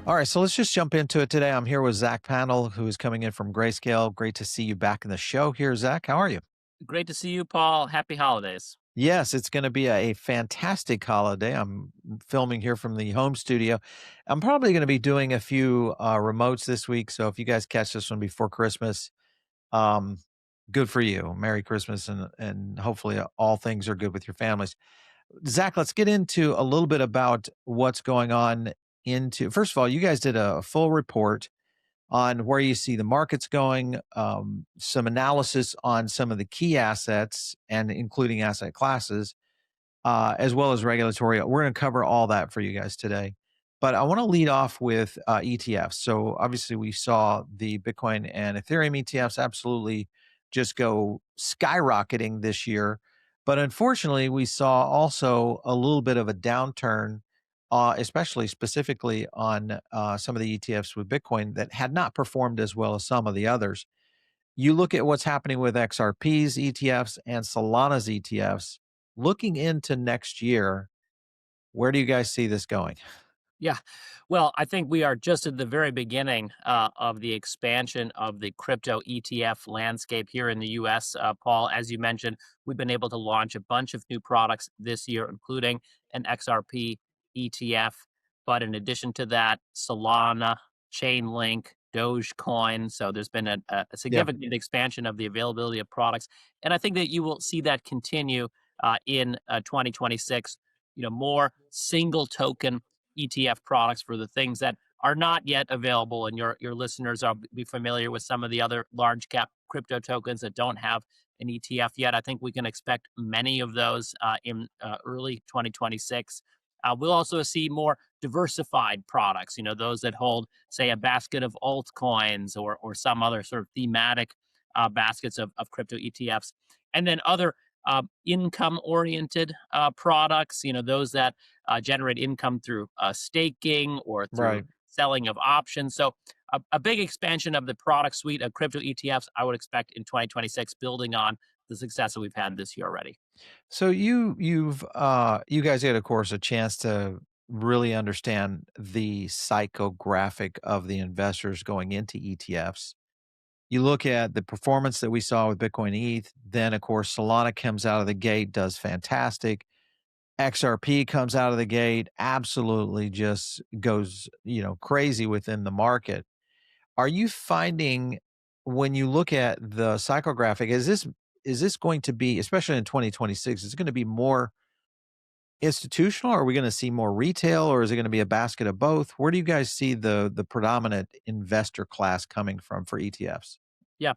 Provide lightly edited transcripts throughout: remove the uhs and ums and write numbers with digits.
All right, so let's just jump into it today. I'm here with Zach Pandl, who is coming in from Grayscale. Great to see you back in the show here, Zach. How are you? Great to see you, Paul. Happy holidays. Yes, it's going to be a fantastic holiday. I'm filming here from the home studio. I'm probably going to be doing a few remotes this week. So if you guys catch this one before Christmas, um, good for you. Merry Christmas, and hopefully all things are good with your families. Zach, let's get into a little bit about what's going on. Into first of all, you guys did a full report on where you see the markets going, some analysis on some of the key assets and including asset classes, as well as regulatory. We're going to cover all that for you guys today. But I want to lead off with ETFs. So obviously, we saw the Bitcoin and Ethereum ETFs absolutely just go skyrocketing this year. But unfortunately, we saw also a little bit of a downturn, especially specifically on some of the ETFs with Bitcoin that had not performed as well as some of the others. You look at what's happening with XRP's ETFs and Solana's ETFs. Looking into next year, where do you guys see this going? Yeah. Well, I think we are just at the very beginning of the expansion of the crypto ETF landscape here in the US. Paul, as you mentioned, we've been able to launch a bunch of new products this year, including an XRP ETF. But in addition to that, Solana, Chainlink, Dogecoin. So there's been a Yeah. significant expansion of the availability of products. And I think that you will see that continue in 2026. More single token ETF products for the things that are not yet available. And your listeners are be familiar with some of the other large cap crypto tokens that don't have an ETF yet. I think we can expect many of those in early 2026. We'll also see more diversified products, those that hold, say, a basket of altcoins or some other sort of thematic baskets of crypto ETFs. And then other income oriented products, those that generate income through staking or through Right. selling of options. So a big expansion of the product suite of crypto ETFs I would expect in 2026, building on the success that we've had this year already. So you guys get, of course, a chance to really understand the psychographic of the investors going into ETFs. You look at the performance that we saw with Bitcoin ETH, then of course Solana comes out of the gate, does fantastic. XRP comes out of the gate, absolutely just goes, crazy within the market. Are you finding when you look at the psychographic, is this going to be, especially in 2026, is it going to be more institutional? Are we going to see more retail, or is it going to be a basket of both? Where do you guys see the predominant investor class coming from for ETFs? Yeah.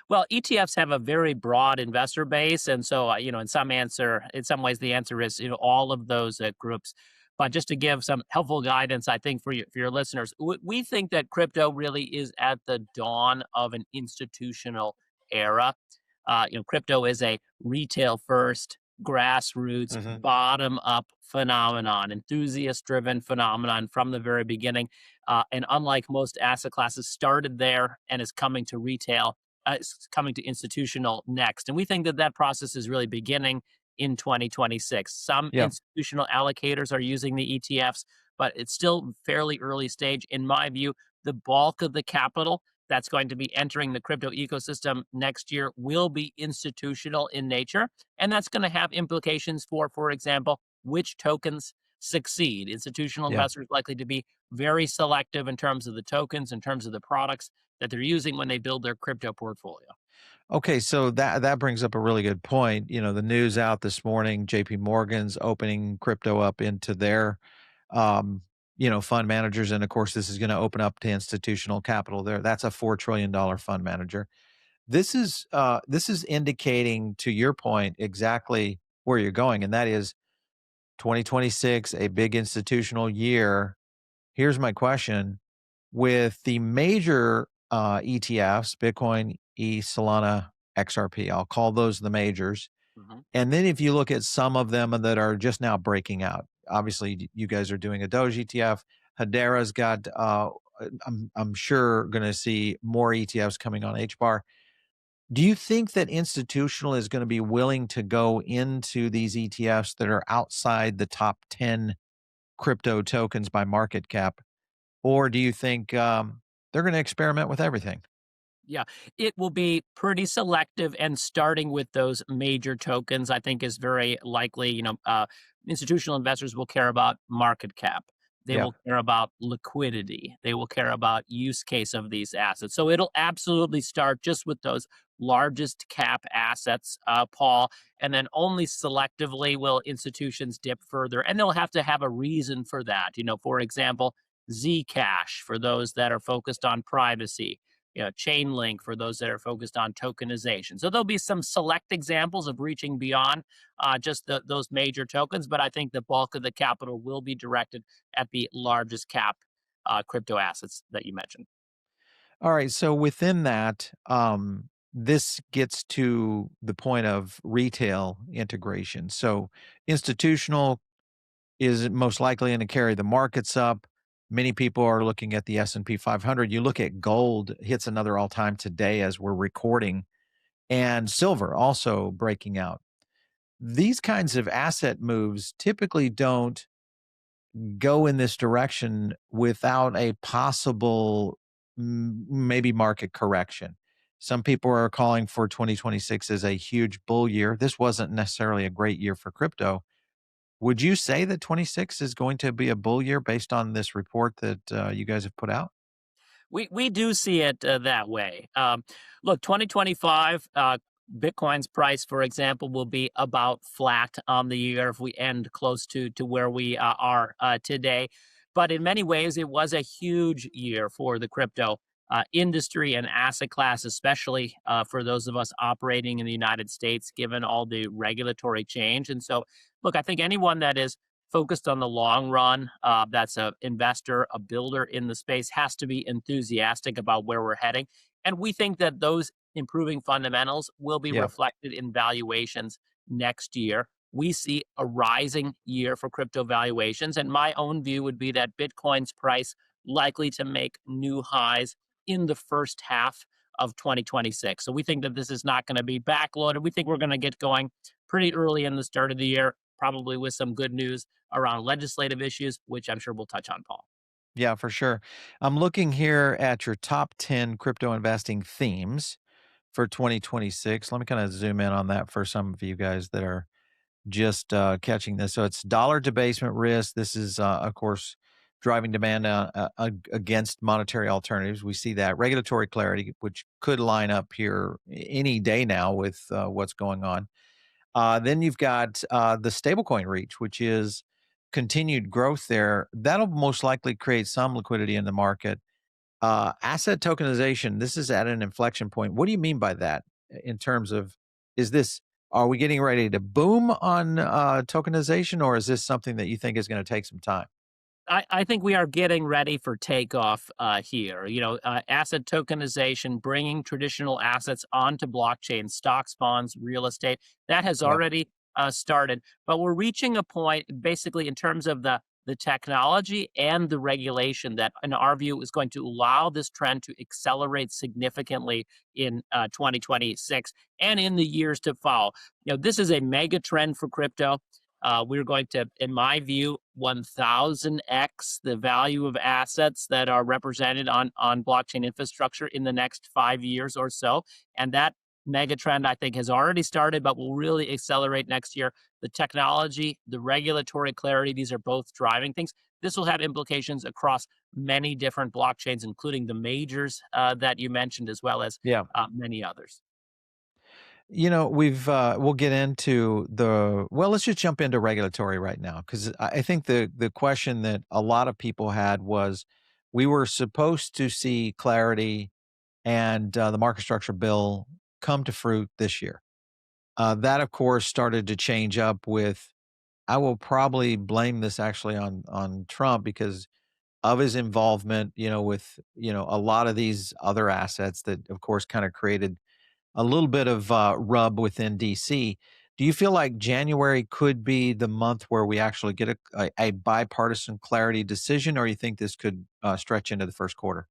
Well, ETFs have a very broad investor base, and so in some ways, the answer is all of those groups. But just to give some helpful guidance, I think for your listeners, we think that crypto really is at the dawn of an institutional era. Crypto is a retail first, grassroots, Hmm. bottom up phenomenon, enthusiast driven phenomenon from the very beginning. And unlike most asset classes, started there and is coming to retail, it's coming to institutional next. And we think that that process is really beginning in 2026. Some Yeah. institutional allocators are using the ETFs, but it's still fairly early stage. In my view, the bulk of the capital that's going to be entering the crypto ecosystem next year will be institutional in nature. And that's going to have implications for example, which tokens succeed. Institutional Yeah. investors likely to be very selective in terms of the tokens, in terms of the products that they're using when they build their crypto portfolio. Okay, so that brings up a really good point. The news out this morning, JP Morgan's opening crypto up into their fund managers, and of course this is going to open up to institutional capital there. That's a $4 trillion fund manager. This is indicating, to your point, exactly where you're going, and that is 2026, a big institutional year. Here's my question: with the major ETFs, Bitcoin, Solana, XRP, I'll call those the majors. Mhm. And then if you look at some of them that are just now breaking out, obviously you guys are doing a Doge ETF. Hedera's got, I'm sure, going to see more ETFs coming on HBAR. Do you think that institutional is going to be willing to go into these ETFs that are outside the top 10 crypto tokens by market cap? or do you think they're going to experiment with everything? Yeah, it will be pretty selective, and starting with those major tokens, I think is very likely. Institutional investors will care about market cap. They Yeah. will care about liquidity. They will care about use case of these assets. So it'll absolutely start just with those largest cap assets, Paul, and then only selectively will institutions dip further, and they'll have to have a reason for that. For example, Zcash for those that are focused on privacy, Chainlink for those that are focused on tokenization. So there'll be some select examples of reaching beyond just those major tokens, but I think the bulk of the capital will be directed at the largest cap crypto assets that you mentioned. All right. So within that, this gets to the point of retail integration. So institutional is most likely going to carry the markets up. Many people are looking at the S&P 500. You look at gold hits another all-time today as we're recording, and silver also breaking out. These kinds of asset moves typically don't go in this direction without a possible maybe market correction. Some people are calling for 2026 as a huge bull year. This wasn't necessarily a great year for crypto. Would you say that 26 is going to be a bull year based on this report that you guys have put out? We do see it that way. Look, 2025, Bitcoin's price, for example, will be about flat on the year if we end close to where we are today. But in many ways, it was a huge year for the crypto industry and asset class, especially for those of us operating in the United States, given all the regulatory change. And so, look, I think anyone that is focused on the long run, that's a investor, a builder in the space, has to be enthusiastic about where we're heading. And we think that those improving fundamentals will be Yeah. reflected in valuations next year. We see a rising year for crypto valuations. And my own view would be that Bitcoin's price likely to make new highs in the first half of 2026. So we think that this is not going to be backloaded. We think we're going to get going pretty early in the start of the year, probably with some good news around legislative issues, which I'm sure we'll touch on, Paul. Yeah, for sure. I'm looking here at your top 10 crypto investing themes for 2026. Let me kind of zoom in on that for some of you guys that are just catching this. So it's dollar debasement risk. This is, of course, driving demand against monetary alternatives. We see that regulatory clarity, which could line up here any day now with what's going on. Then you've got the stablecoin reach, which is continued growth there. That'll most likely create some liquidity in the market. Asset tokenization, this is at an inflection point. What do you mean by that in terms of, is this, are we getting ready to boom on tokenization, or is this something that you think is going to take some time? I think we are getting ready for takeoff here. Asset tokenization, bringing traditional assets onto blockchain, stocks, bonds, real estate, that has Yeah. already started. But we're reaching a point, basically, in terms of the technology and the regulation that, in our view, is going to allow this trend to accelerate significantly in 2026 and in the years to follow. This is a mega trend for crypto. We're going to, in my view, 1000x the value of assets that are represented on blockchain infrastructure in the next 5 years or so. And that mega trend, I think, has already started, but will really accelerate next year. The technology, the regulatory clarity, these are both driving things. This will have implications across many different blockchains, including the majors that you mentioned, as well as Yeah. many others. We'll get into well, let's just jump into regulatory right now, because I think the question that a lot of people had was, we were supposed to see clarity and the market structure bill come to fruit this year. That, of course, started to change up with, I will probably blame this actually on Trump because of his involvement, with, a lot of these other assets that, of course, kind of created a little bit of rub within DC. Do you feel like January could be the month where we actually get a bipartisan clarity decision, or you think this could stretch into the first quarter?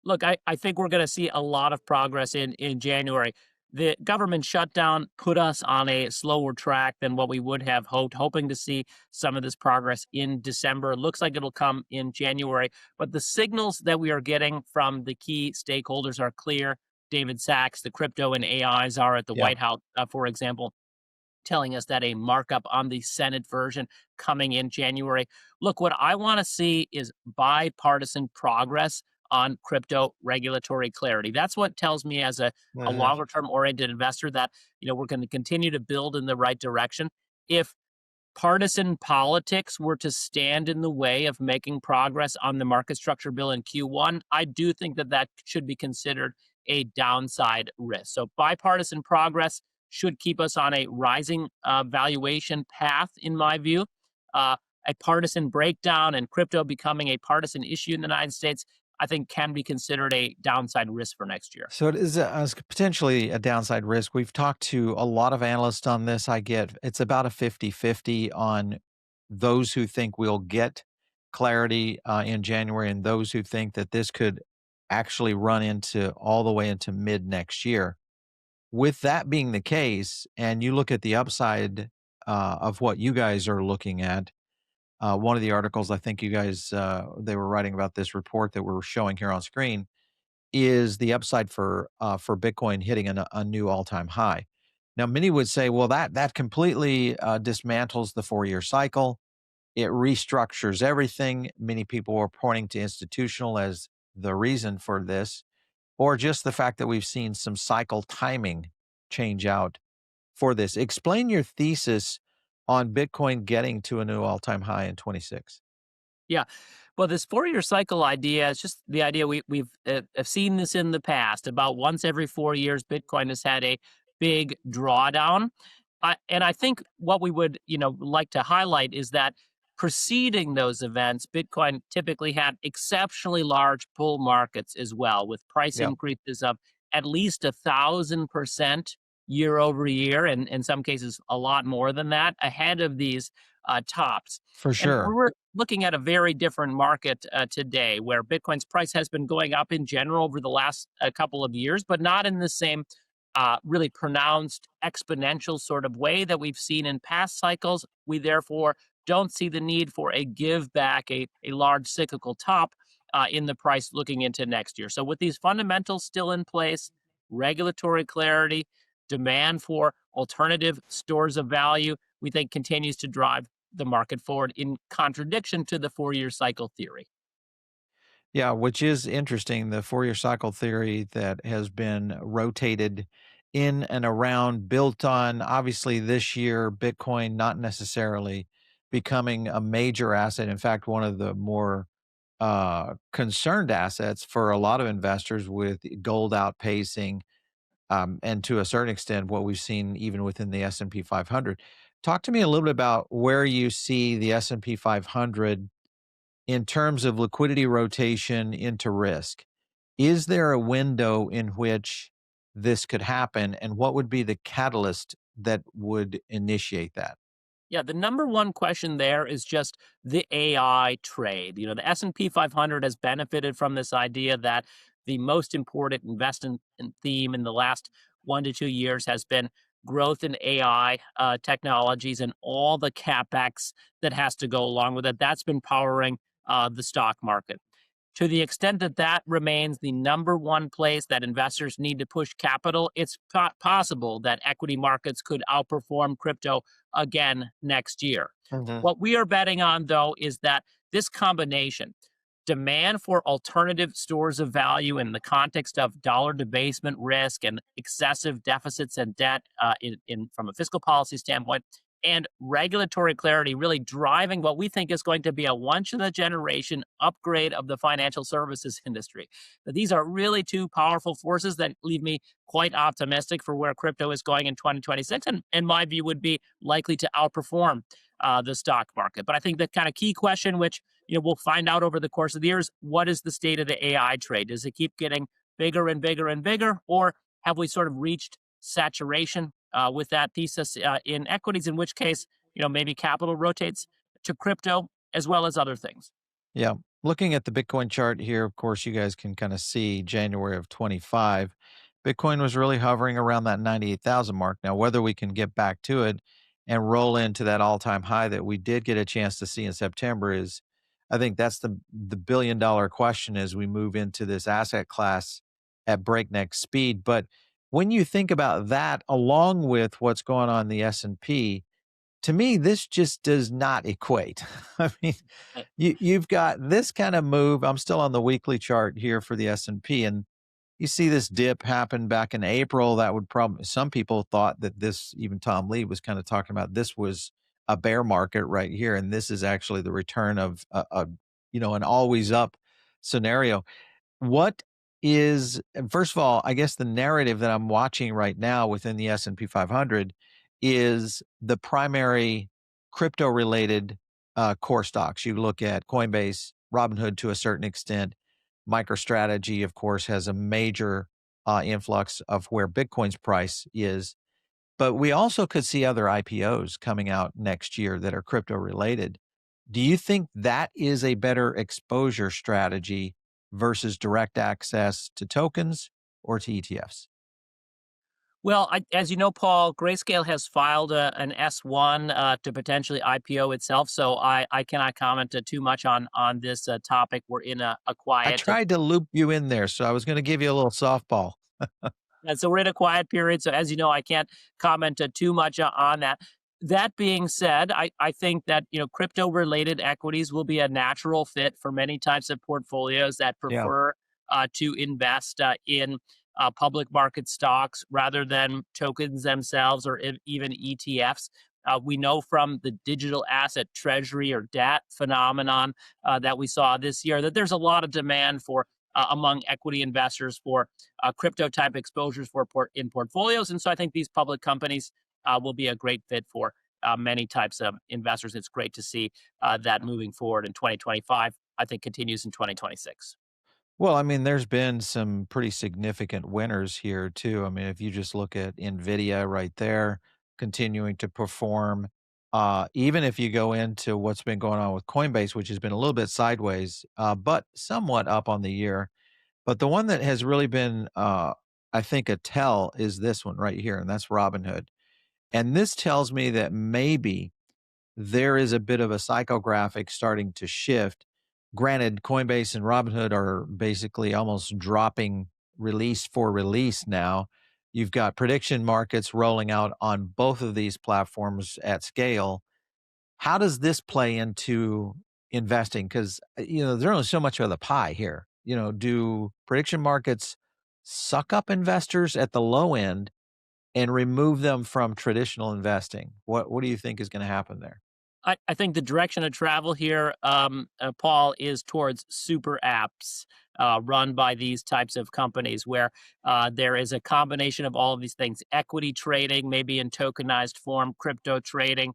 Look, I think we're going to see a lot of progress in January. the government shutdown put us on a slower track than what we would have hoped, hoping to see some of this progress in December. It looks like it'll come in January, but the signals that we are getting from the key stakeholders are clear. David Sachs, the crypto and AIs are at the Yeah. White House, for example, telling us that a markup on the Senate version coming in January. Look, what I want to see is bipartisan progress on crypto regulatory clarity. That's what tells me as a Mhm. longer term oriented investor that we're going to continue to build in the right direction. If partisan politics were to stand in the way of making progress on the market structure bill in Q1, I do think that that should be considered a downside risk. So, bipartisan progress should keep us on a rising valuation path, in my view. Uh, a partisan breakdown and crypto becoming a partisan issue in the United States, I think, can be considered a downside risk for next year. So it is potentially a downside risk. We've talked to a lot of analysts on this. I get it's about a 50-50 on those who think we'll get clarity in January and those who think that this could actually run into all the way into mid next year. With that being the case, and you look at the upside of what you guys are looking at, one of the articles I think you guys they were writing about this report that we're showing here on screen is the upside for Bitcoin hitting a new all-time high. Now, many would say, well, that completely dismantles the 4-year cycle. It restructures everything. Many people are pointing to institutional as the reason for this, or just the fact that we've seen some cycle timing change out for this. Explain your thesis on Bitcoin getting to a new all-time high in 26. Yeah. Well, this 4-year cycle idea is just the idea we've have seen this in the past. About once every 4 years, Bitcoin has had a big drawdown. And I think what we would, like to highlight is that preceding those events, Bitcoin typically had exceptionally large bull markets as well, with price Yeah, increases of at least 1,000% year over year, and in some cases a lot more than that, ahead of these tops. for And sure. we're looking at a very different market today where Bitcoin's price has been going up in general over the last couple of years, but not in the same really pronounced exponential sort of way that we've seen in past cycles. We therefore don't see the need for a give back, a large cyclical top in the price looking into next year. So, with these fundamentals still in place, regulatory clarity, demand for alternative stores of value, we think continues to drive the market forward in contradiction to the 4-year cycle theory. Yeah, which is interesting. The 4-year cycle theory that has been rotated in and around, built on obviously this year, Bitcoin not necessarily becoming a major asset. In fact, one of the more concerned assets for a lot of investors with gold outpacing, and to a certain extent, what we've seen even within the S&P 500. Talk to me a little bit about where you see the S&P 500 in terms of liquidity rotation into risk. Is there a window in which this could happen, and what would be the catalyst that would initiate that? Yeah, the number one question there is just the AI trade. The S&P 500 has benefited from this idea that the most important investment theme in the last 1 to 2 years has been growth in AI technologies and all the capex that has to go along with it. That's been powering the stock market. To the extent that that remains the number one place that investors need to push capital, it's possible that equity markets could outperform crypto again next year. Mhm. What we are betting on, though, is that this combination, demand for alternative stores of value in the context of dollar debasement risk and excessive deficits and debt from a fiscal policy standpoint, and regulatory clarity really driving what we think is going to be a once in a generation upgrade of the financial services industry. But these are really two powerful forces that leave me quite optimistic for where crypto is going in 2026. And my view would be likely to outperform the stock market. But I think the kind of key question, which we'll find out over the course of the years, what is the state of the AI trade? Does it keep getting bigger and bigger and bigger, or have we sort of reached saturation with that thesis in equities, in which case, maybe capital rotates to crypto as well as other things. Yeah. Looking at the Bitcoin chart here, of course, you guys can kind of see January of 25. Bitcoin was really hovering around that 98,000 mark. Now, whether we can get back to it and roll into that all-time high that we did get a chance to see in September is, I think that's the billion-dollar question as we move into this asset class at breakneck speed. But when you think about that, along with what's going on in the S&P, to me, this just does not equate. I mean, Uh, you've got this kind of move. I'm still on the weekly chart here for the S&P, and you see this dip happen back in April. That would probably, some people thought that this, even Tom Lee was kind of talking about this was a bear market right here, and this is actually the return of an always up scenario. What is, first of all, I guess the narrative that I'm watching right now within the S&P 500 is the primary crypto related core stocks. You look at Coinbase, Robinhood to a certain extent. MicroStrategy, of course, has a major influx of where Bitcoin's price is. But we also could see other IPOs coming out next year that are crypto related. Do you think that is a better exposure strategy versus direct access to tokens or to ETFs? Well, as you know, Paul, Grayscale has filed an S1 to potentially IPO itself, so I cannot comment too much on this topic. We're in a I quiet tried to loop you in there, so I was going to give you a little softball. And so we're in a quiet period. So as you know, I can't comment too much on that. That being said, I think that crypto related equities will be a natural fit for many types of portfolios that Yeah. prefer to invest in public market stocks rather than tokens themselves or even ETFs. We know from the digital asset treasury or DAT phenomenon that we saw this year that there's a lot of demand for among equity investors for crypto type exposures for in portfolios. And so I think these public companies will be a great fit for many types of investors. It's great to see that moving forward in 2025. I think continues in 2026. Well, I mean, there's been some pretty significant winners here too. I mean, if you just look at Nvidia right there, continuing to perform. Even if you go into what's been going on with Coinbase, which has been a little bit sideways, but somewhat up on the year. But the one that has really been, I think, a tell is this one right here, and that's Robinhood. And this tells me that maybe there is a bit of a psychographic starting to shift. Granted, Coinbase and Robinhood are basically almost dropping release for release now. You've got prediction markets rolling out on both of these platforms at scale. How does this play into investing? Because there's only so much of the pie here. Do prediction markets suck up investors at the low end and remove them from traditional investing? What do you think is going to happen there? I think the direction of travel here, Paul, is towards super apps run by these types of companies where there is a combination of all of these things equity trading, maybe in tokenized form, crypto trading,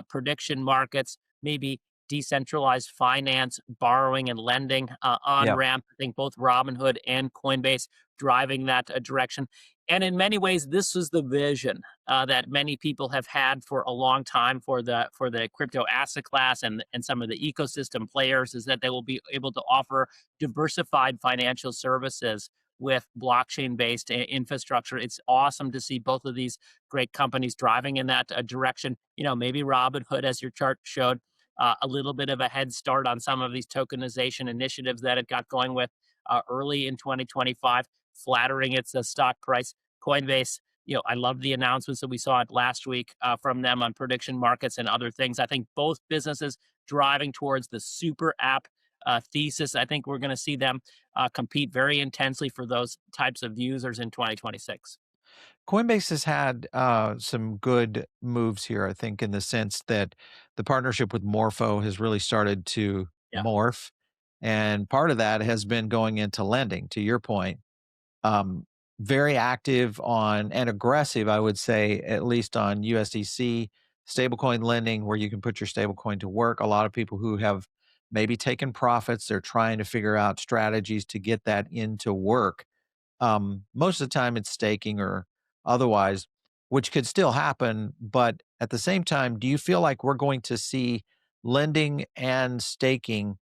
prediction markets, maybe decentralized finance, borrowing and lending on Yeah. ramp. I think both Robinhood and Coinbase driving that direction. And in many ways, this is the vision that many people have had for a long time for the crypto asset class and some of the ecosystem players is that they will be able to offer diversified financial services with blockchain based infrastructure. It's awesome to see both of these great companies driving in that direction. Maybe Robinhood, as your chart showed, a little bit of a head start on some of these tokenization initiatives that it got going with early in 2025, flattering its stock price. Coinbase, I love the announcements that we saw it last week from them on prediction markets and other things. I think both businesses driving towards the super app thesis. I think we're going to see them compete very intensely for those types of users in 2026. Coinbase has had some good moves here, I think, in the sense that the partnership with Morpho has really started to Yeah. morph. And part of that has been going into lending, to your point. Um, Very active on and aggressive, I would say, at least on USDC stablecoin lending, where you can put your stablecoin to work. A lot of people who have maybe taken profits, they're trying to figure out strategies to get that into work. Most of the time, it's staking or otherwise, which could still happen. But at the same time, do you feel like we're going to see lending and staking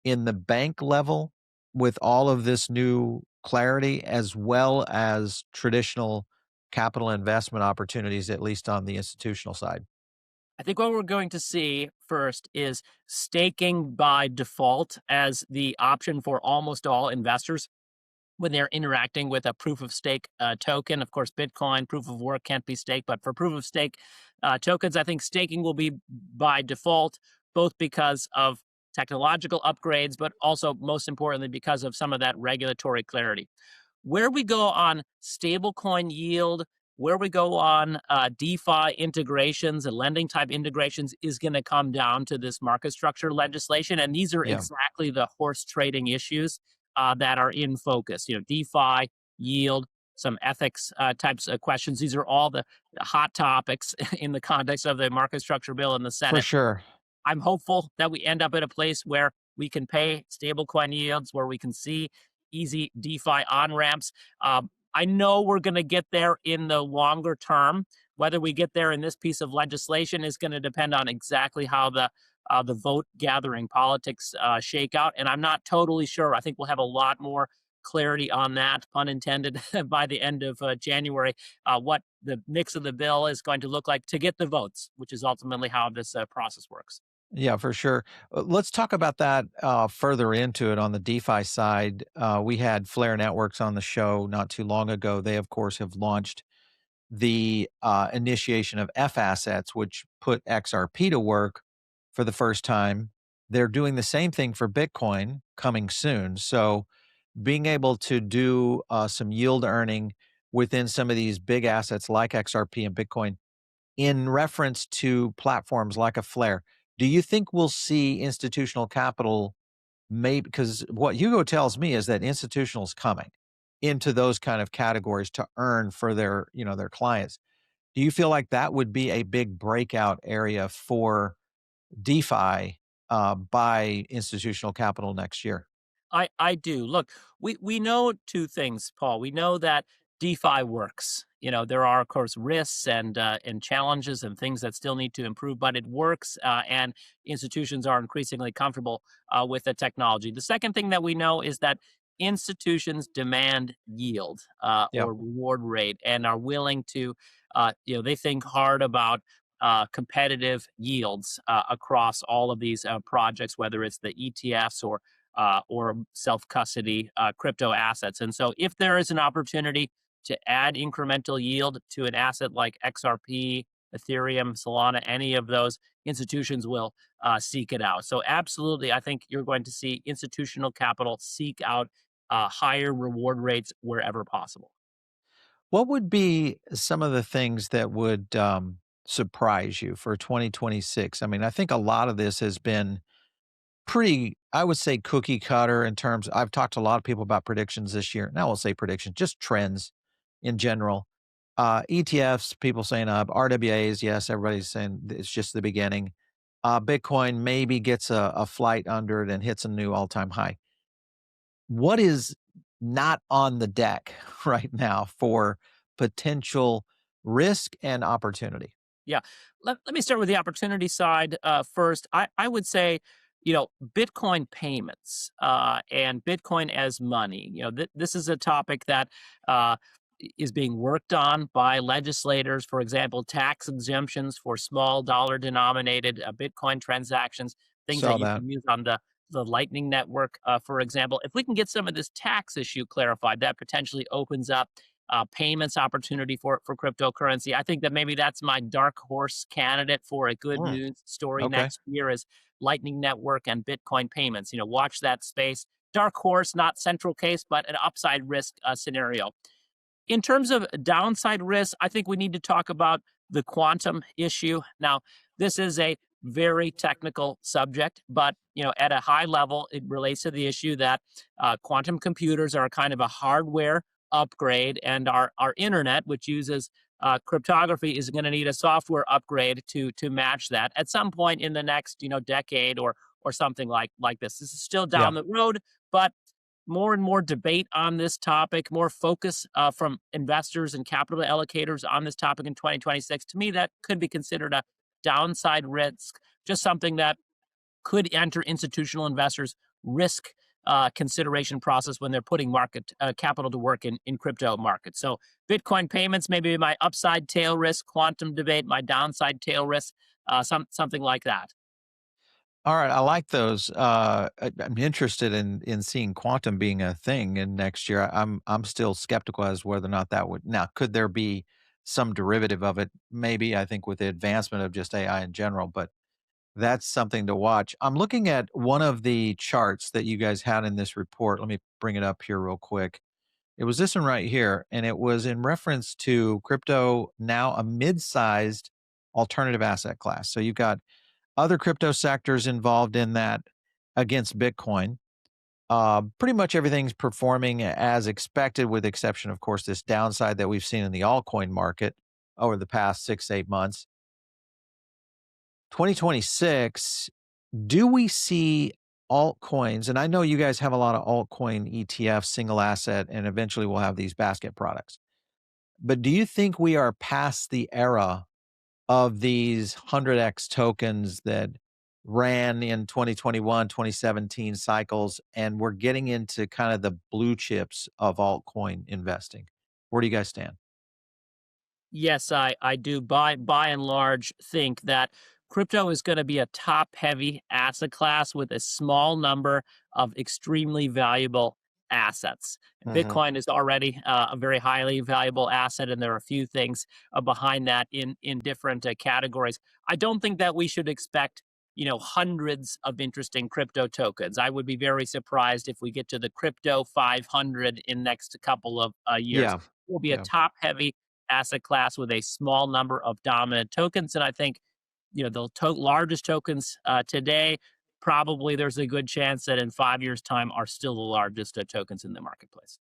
in the bank level with all of this new clarity as well as traditional capital investment opportunities, at least on the institutional side? I think what we're going to see first is staking by default as the option for almost all investors when they're interacting with a proof of stake token. Of course, Bitcoin proof of work can't be staked, but for proof of stake tokens, I think staking will be by default, both because of technological upgrades, but also most importantly because of some of that regulatory clarity. Where we go on stablecoin yield, where we go on DeFi integrations and lending type integrations is going to come down to this market structure legislation. And these are Yeah, exactly the horse trading issues that are in focus. DeFi, yield, some ethics types of questions. These are all the hot topics in the context of the market structure bill in the for Senate. sure. I'm hopeful that we end up at a place where we can pay stablecoin yields, where we can see easy DeFi on ramps. I know we're going to get there in the longer term. Whether we get there in this piece of legislation is going to depend on exactly how the vote gathering politics shake out, and I'm not totally sure. I think we'll have a lot more clarity on that, pun intended, by the end of January. What the mix of the bill is going to look like to get the votes, which is ultimately how this process works. Yeah, for sure. Let's talk about that further into it on the DeFi side. We had Flare Networks on the show not too long ago. They, of course, have launched the initiation of F assets, which put XRP to work for the first time. They're doing the same thing for Bitcoin coming soon. So, being able to do some yield earning within some of these big assets like XRP and Bitcoin in reference to platforms like a Flare, do you think we'll see institutional capital maybe because what Hugo tells me is that institutionals coming into those kind of categories to earn for their, their clients. Do you feel like that would be a big breakout area for DeFi by institutional capital next year? I do. Look, we know two things, Paul. We know that DeFi works. There are of course risks and challenges and things that still need to improve, but it works, and institutions are increasingly comfortable with the technology. The second thing that we know is that institutions demand yield Yeah. or reward rate and are willing to, they think hard about competitive yields across all of these projects, whether it's the ETFs or self custody crypto assets. And so, if there is an opportunity to add incremental yield to an asset like XRP, Ethereum, Solana, any of those, institutions will seek it out. So, absolutely, I think you're going to see institutional capital seek out higher reward rates wherever possible. What would be some of the things that would surprise you for 2026? I mean, I think a lot of this has been pretty, I would say, cookie cutter in terms. I've talked to a lot of people about predictions this year. Now, I won't say predictions, just trends in general. ETFs, people saying RWAs, yes, everybody's saying it's just the beginning. Bitcoin maybe gets a flight under it and hits a new all time high. What is not on the deck right now for potential risk and opportunity? Yeah. Let me start with the opportunity side first. I would say, Bitcoin payments and Bitcoin as money. This is a topic that uh, is being worked on by legislators. For example, tax exemptions for small dollar denominated Bitcoin transactions, things that Saw you that. can use on the Lightning Network, for example. If we can get some of this tax issue clarified, that potentially opens up payments opportunity for cryptocurrency. I think that maybe that's my dark horse candidate for a good Mm, news story okay. next year is Lightning Network and Bitcoin payments. Watch that space. Dark horse, not central case, but an upside risk scenario. In terms of downside risks, I think we need to talk about the quantum issue. Now, this is a very technical subject, but at a high level, it relates to the issue that quantum computers are kind of a hardware upgrade, and our internet, which uses cryptography, is going to need a software upgrade to match that at some point in the next decade or something like this. This is still Yeah. down the road, but more and more debate on this topic, more focus from investors and capital allocators on this topic in 2026. To me, that could be considered a downside risk, just something that could enter institutional investors' risk consideration process when they're putting market capital to work in crypto markets. So Bitcoin payments, maybe my upside tail risk, quantum debate, my downside tail risk, something like that. All right, I like those. I'm interested in seeing quantum being a thing in next year. I'm still skeptical as whether or not that would now could there be some derivative of it? Maybe I think with the advancement of just AI in general, but that's something to watch. I'm looking at one of the charts that you guys had in this report. Let me bring it up here real quick. It was this one right here, and it was in reference to crypto now a mid-sized alternative asset class. So you've got other crypto sectors involved in that against Bitcoin. Pretty much everything's performing as expected, with the exception, of course, this downside that we've seen in the altcoin market over the past 6, 8 months. 2026, do we see altcoins? And I know you guys have a lot of altcoin ETFs, single asset, and eventually we'll have these basket products. But do you think we are past the era of these 100x tokens that ran in 2021, 2017 cycles, and we're getting into kind of the blue chips of altcoin investing? Where do you guys stand? Yes, I do by and large think that crypto is going to be a top heavy asset class with a small number of extremely valuable assets. Mhm. Bitcoin is already a very highly valuable asset, and there are a few things behind that in different categories. I don't think that we should expect hundreds of interesting crypto tokens. I would be very surprised if we get to the crypto 500 in next couple of years. Yeah. It will be a Yeah. top heavy asset class with a small number of dominant tokens. And I think, the largest tokens today, probably there's a good chance that in 5 years' time are still the largest tokens in the marketplace.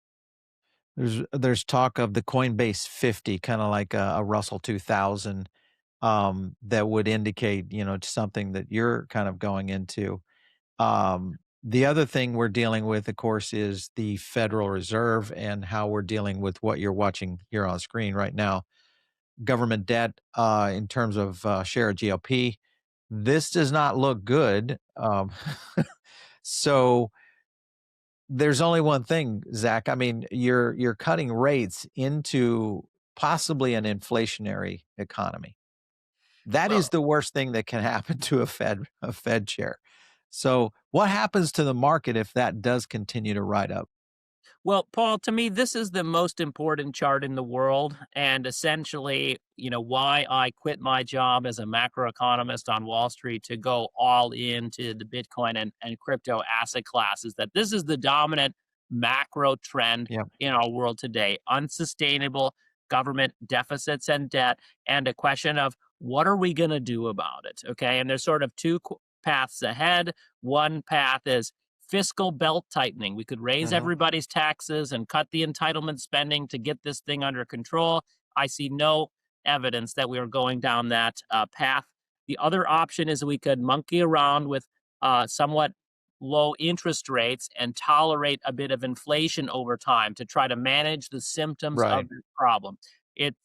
There's talk of the Coinbase 50, kind of like a Russell 2000, that would indicate, something that you're kind of going into. The other thing we're dealing with, of course, is the Federal Reserve and how we're dealing with what you're watching here on screen right now. Government debt, in terms of share of GLP. This does not look good. So there's only one thing, Zach. I mean, you're cutting rates into possibly an inflationary economy. That is Well, the worst thing that can happen to a Fed chair. So, what happens to the market if that does continue to ride up? Well, Paul, to me, this is the most important chart in the world. And essentially, why I quit my job as a macroeconomist on Wall Street to go all into the Bitcoin and crypto asset classes, that this is the dominant macro trend Yeah. in our world today. Unsustainable government deficits and debt, and a question of what are we going to do about it? Okay. And there's sort of two paths ahead. One path is fiscal belt tightening. We could raise Mhm. everybody's taxes and cut the entitlement spending to get this thing under control. I see no evidence that we are going down that path. The other option is we could monkey around with somewhat low interest rates and tolerate a bit of inflation over time to try to manage the symptoms of Right. this problem. It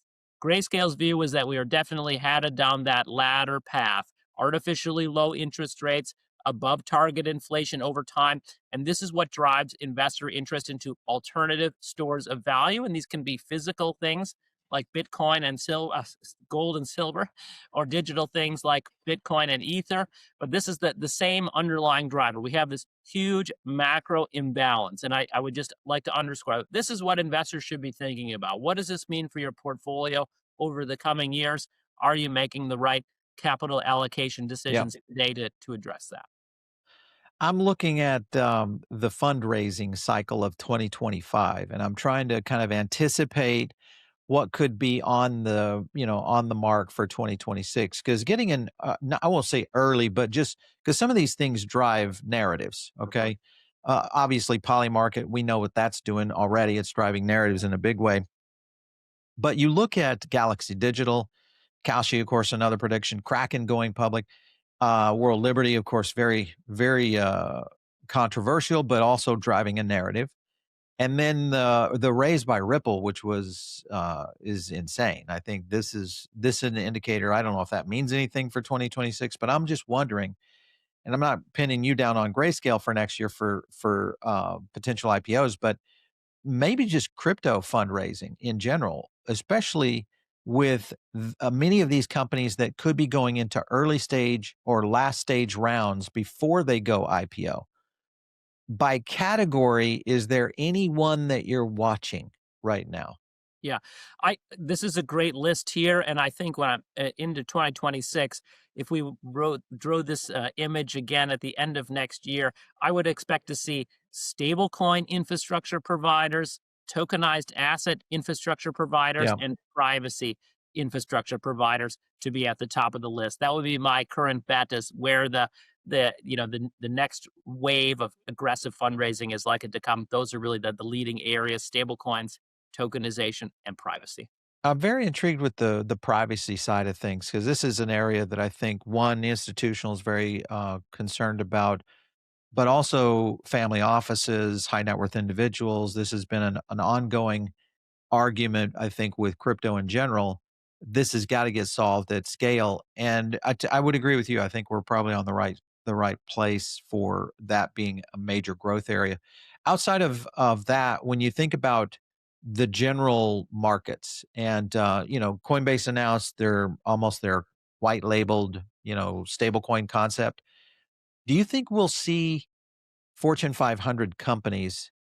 Grayscale's view is that we are definitely headed down that latter path. Artificially low interest rates, above target inflation over time. And this is what drives investor interest into alternative stores of value. And these can be physical things like Bitcoin and gold and silver, or digital things like Bitcoin and Ether. But this is the same underlying driver. We have this huge macro imbalance. And I would just like to underscore this is what investors should be thinking about. What does this mean for your portfolio over the coming years? Are you making the right capital allocation Yeah. decisions today to address that? I'm looking at the fundraising cycle of 2025, and I'm trying to kind of anticipate what could be on the mark for 2026. Because getting in, I won't say early, but just because some of these things drive narratives. Mhm. Okay, obviously, Polymarket, we know what that's doing already. It's driving narratives in a big way. But you look at Galaxy Digital, Kalshi, of course, another prediction. Kraken going public. World Liberty, of course, very, very controversial, but also driving a narrative. And then the raise by Ripple, which is insane. I think this is an indicator. I don't know if that means anything for 2026, but I'm just wondering and I'm not pinning you down on Grayscale for next year for potential IPOs, but maybe just crypto fundraising in general, especially with many of these companies that could be going into early stage or last stage rounds before they go IPO. By category, is there any one that you're watching right now? Yeah, I this is a great list here, and I think when I'm into 2026, if we drew this image again at the end of next year, I would expect to see stablecoin infrastructure providers, tokenized asset infrastructure providers, Yeah. and privacy infrastructure providers to be at the top of the list. That would be my current bet as where the next wave of aggressive fundraising is likely to come. Those are really the leading areas: stablecoins, tokenization, and privacy. I'm very intrigued with the privacy side of things because this is an area that I think one institutional is very concerned about, but also family offices, high net worth individuals. This has been an ongoing argument, I think, with crypto in general. This has got to get solved at scale, and I would agree with you. I think we're probably on the right place for that being a major growth area. Outside of that, when you think about the general markets, and Coinbase announced their white labeled stablecoin concept. Do you think we'll see Fortune 500 companies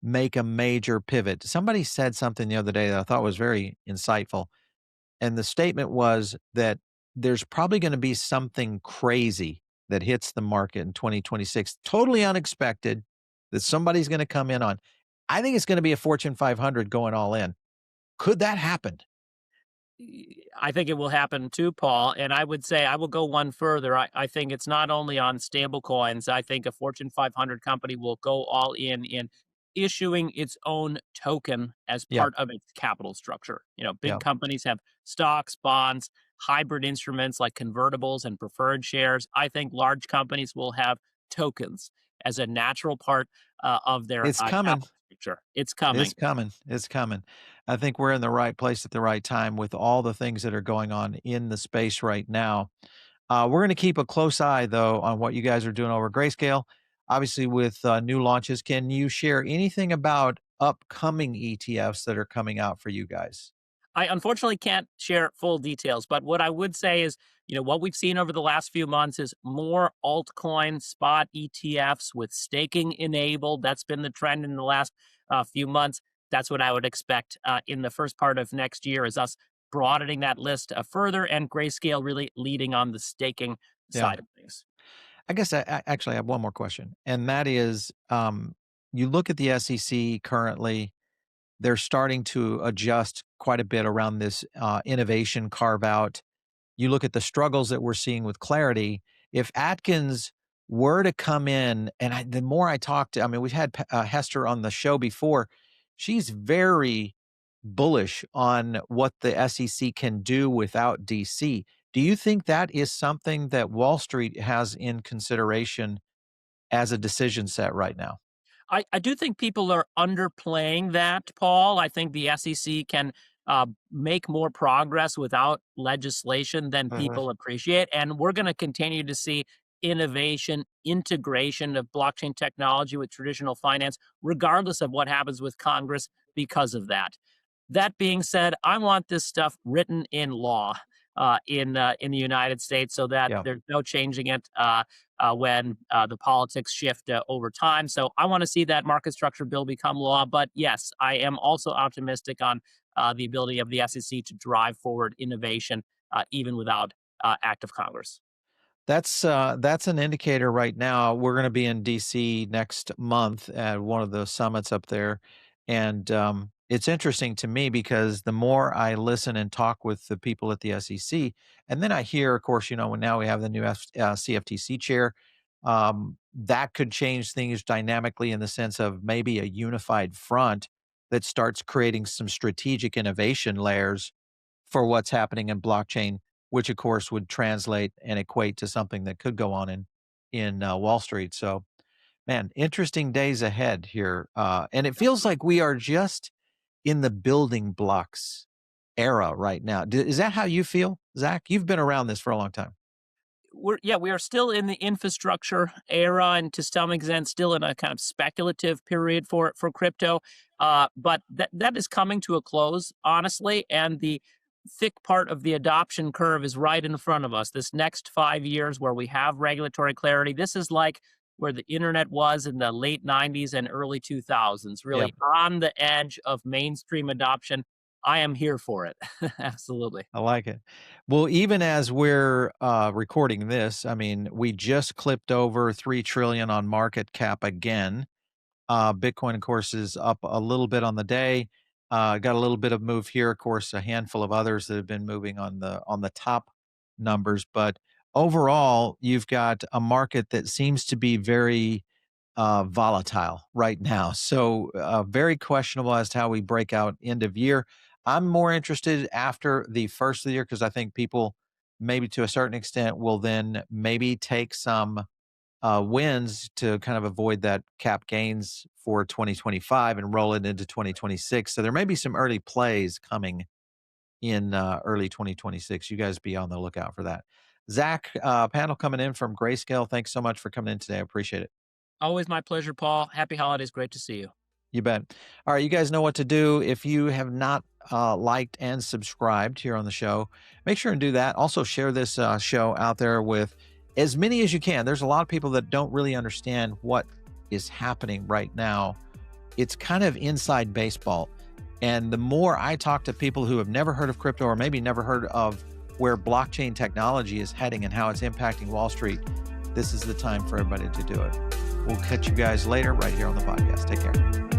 make a major pivot? Somebody said something the other day that I thought was very insightful. And the statement was that there's probably going to be something crazy that hits the market in 2026, totally unexpected, that somebody's going to come in on. I think it's going to be a Fortune 500 going all in. Could that happen? I think it will happen too, Paul. And I would say I will go one further. I think it's not only on stable coins. I think a Fortune 500 company will go all in issuing its own token as Yeah, part of its capital structure. Big yeah. companies have stocks, bonds, hybrid instruments like convertibles and preferred shares. I think large companies will have tokens as a natural part of their It's coming. capital structure. It's coming. It's coming. It's coming. I think we're in the right place at the right time with all the things that are going on in the space right now. We're going to keep a close eye, though, on what you guys are doing over at Grayscale. Obviously, with new launches, can you share anything about upcoming ETFs that are coming out for you guys? I unfortunately can't share full details, but what I would say is, what we've seen over the last few months is more altcoin spot ETFs with staking enabled. That's been the trend in the last few months. That's what I would expect in the first part of next year, is us broadening that list further, and Grayscale really leading on the staking Yeah. side of things. I guess I actually have one more question, and that is you look at the SEC currently, they're starting to adjust quite a bit around this innovation carve out. You look at the struggles that we're seeing with Clarity. If Atkins were to come in, and the more I talk to, I mean, we've had Hester on the show before. She's very bullish on what the SEC can do without DC. Do you think that is something that Wall Street has in consideration as a decision set right now? I do think people are underplaying that, Paul. I think the SEC can make more progress without legislation than Mhm. people appreciate. And we're going to continue to see innovation, integration of blockchain technology with traditional finance, regardless of what happens with Congress because of that. That being said, I want this stuff written in law in the United States so that Yeah. there's no changing it when the politics shift over time. So I want to see that market structure bill become law. But yes, I am also optimistic on the ability of the SEC to drive forward innovation even without act of Congress. That's an indicator right now. We're going to be in DC next month at one of the summits up there, and it's interesting to me because the more I listen and talk with the people at the SEC, and then I hear, of course, when now we have the new CFTC chair, that could change things dynamically in the sense of maybe a unified front that starts creating some strategic innovation layers for what's happening in blockchain, which of course would translate and equate to something that could go on in Wall Street. So, man, interesting days ahead here, and it feels like we are just in the building blocks era right now. Is that how you feel, Zach? You've been around this for a long time. we are still in the infrastructure era, and to some extent still in a kind of speculative period for crypto. But that is coming to a close, honestly, and the thick part of the adoption curve is right in front of us. This next 5 years, where we have regulatory clarity, this is like where the internet was in the late 90s and early 2000s, Yeah, really on the edge of mainstream adoption. I am here for it. Absolutely. I like it. Well, even as we're recording this, I mean, we just clipped over 3 trillion on market cap again. Bitcoin, of course, is up a little bit on the day. Got a little bit of move here. Of course, a handful of others that have been moving on the top numbers. But overall, you've got a market that seems to be very volatile right now. So very questionable as to how we break out end of year. I'm more interested after the first of the year because I think people, maybe to a certain extent, will then maybe take some wins to kind of avoid that cap gains for 2025 and roll it into 2026. So there may be some early plays coming in early 2026. You guys be on the lookout for that. Zach, panel coming in from Grayscale. Thanks so much for coming in today. I appreciate it. Always my pleasure, Paul. Happy holidays. Great to see you. You bet. All right, you guys know what to do. If you have not liked and subscribed here on the show, make sure and do that. Also, share this show out there with as many as you can. There's a lot of people that don't really understand what is happening right now. It's kind of inside baseball. And the more I talk to people who have never heard of crypto or maybe never heard of where blockchain technology is heading and how it's impacting Wall Street, this is the time for everybody to do it. We'll catch you guys later right here on the podcast. Take care.